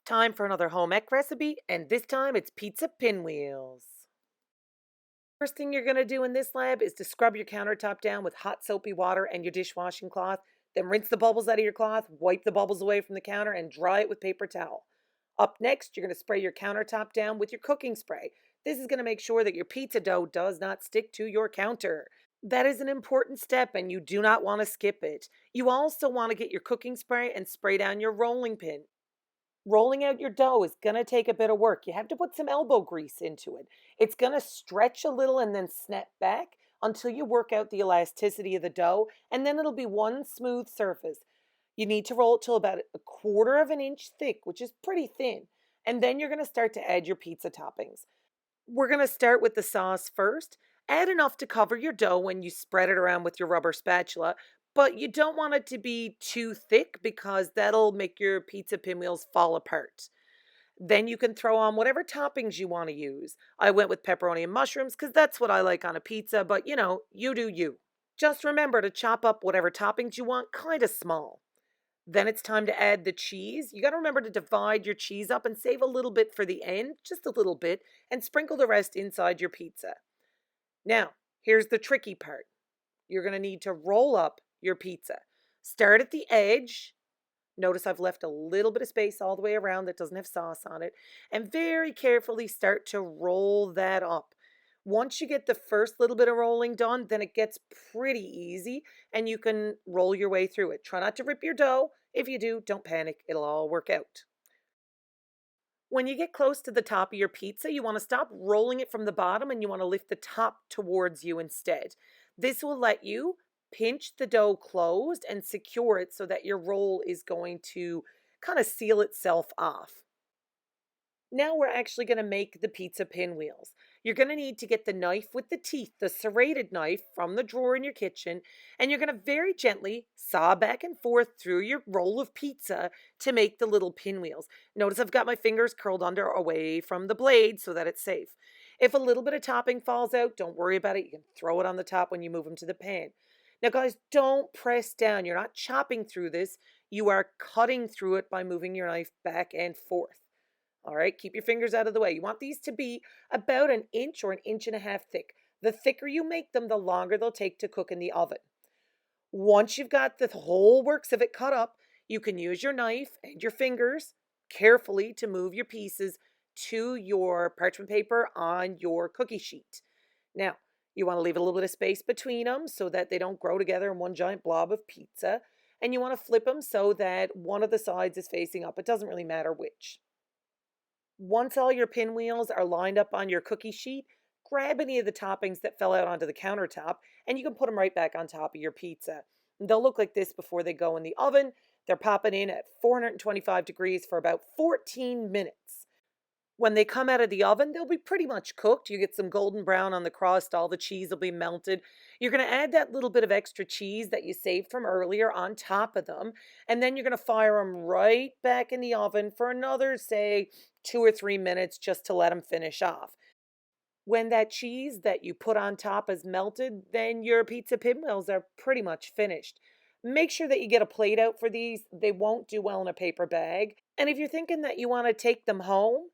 Time for another home ec recipe, and this time it's pizza pinwheels. First thing you're going to do in this lab is to scrub your countertop down with hot soapy water and your dishwashing cloth. Then rinse the bubbles out of your cloth, wipe the bubbles away from the counter, and dry it with paper towel. Up next, you're going to spray your countertop down with your cooking spray. This is going to make sure that your pizza dough does not stick to your counter. That is an important step and you do not want to skip it. You also want to get your cooking spray and spray down your rolling pin. Rolling out your dough is going to take a bit of work. You have to put some elbow grease into it. It's going to stretch a little and then snap back until you work out the elasticity of the dough, and then it'll be one smooth surface. You need to roll it till about a quarter of an inch thick, which is pretty thin. And then you're going to start to add your pizza toppings. We're going to start with the sauce first. Add enough to cover your dough when you spread it around with your rubber spatula, but you don't want it to be too thick because that'll make your pizza pinwheels fall apart. Then you can throw on whatever toppings you want to use. I went with pepperoni and mushrooms because that's what I like on a pizza, but you do you. Just remember to chop up whatever toppings you want kind of small. Then it's time to add the cheese. You got to remember to divide your cheese up and save a little bit for the end, just a little bit, and sprinkle the rest inside your pizza. Now, here's the tricky part. You're going to need to roll up your pizza. Start at the edge. Notice I've left a little bit of space all the way around that doesn't have sauce on it. And very carefully start to roll that up. Once you get the first little bit of rolling done, then it gets pretty easy and you can roll your way through it. Try not to rip your dough. If you do, don't panic. It'll all work out. When you get close to the top of your pizza, you want to stop rolling it from the bottom and you want to lift the top towards you instead. This will let you pinch the dough closed and secure it so that your roll is going to kind of seal itself off. Now we're actually going to make the pizza pinwheels. You're going to need to get the knife with the teeth, the serrated knife from the drawer in your kitchen, and you're going to very gently saw back and forth through your roll of pizza to make the little pinwheels. Notice I've got my fingers curled under away from the blade so that it's safe. If a little bit of topping falls out, don't worry about it. You can throw it on the top when you move them to the pan. Now guys, don't press down. You're not chopping through this. You are cutting through it by moving your knife back and forth. All right, keep your fingers out of the way. You want these to be about an inch or an inch and a half thick. The thicker you make them, the longer they'll take to cook in the oven. Once you've got the whole works of it cut up, you can use your knife and your fingers carefully to move your pieces to your parchment paper on your cookie sheet. Now, you want to leave a little bit of space between them so that they don't grow together in one giant blob of pizza. And you want to flip them so that one of the sides is facing up. It doesn't really matter which. Once all your pinwheels are lined up on your cookie sheet, grab any of the toppings that fell out onto the countertop and you can put them right back on top of your pizza. They'll look like this before they go in the oven. They're popping in at 425 degrees for about 14 minutes. When they come out of the oven, they'll be pretty much cooked. You get some golden brown on the crust, all the cheese will be melted. You're going to add that little bit of extra cheese that you saved from earlier on top of them, and then you're going to fire them right back in the oven for another, say, 2 or 3 minutes just to let them finish off. When that cheese that you put on top is melted, then your pizza pinwheels are pretty much finished. Make sure that you get a plate out for these. They won't do well in a paper bag. And if you're thinking that you want to take them home,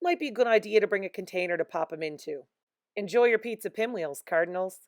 might be a good idea to bring a container to pop them into. Enjoy your pizza pinwheels, Cardinals.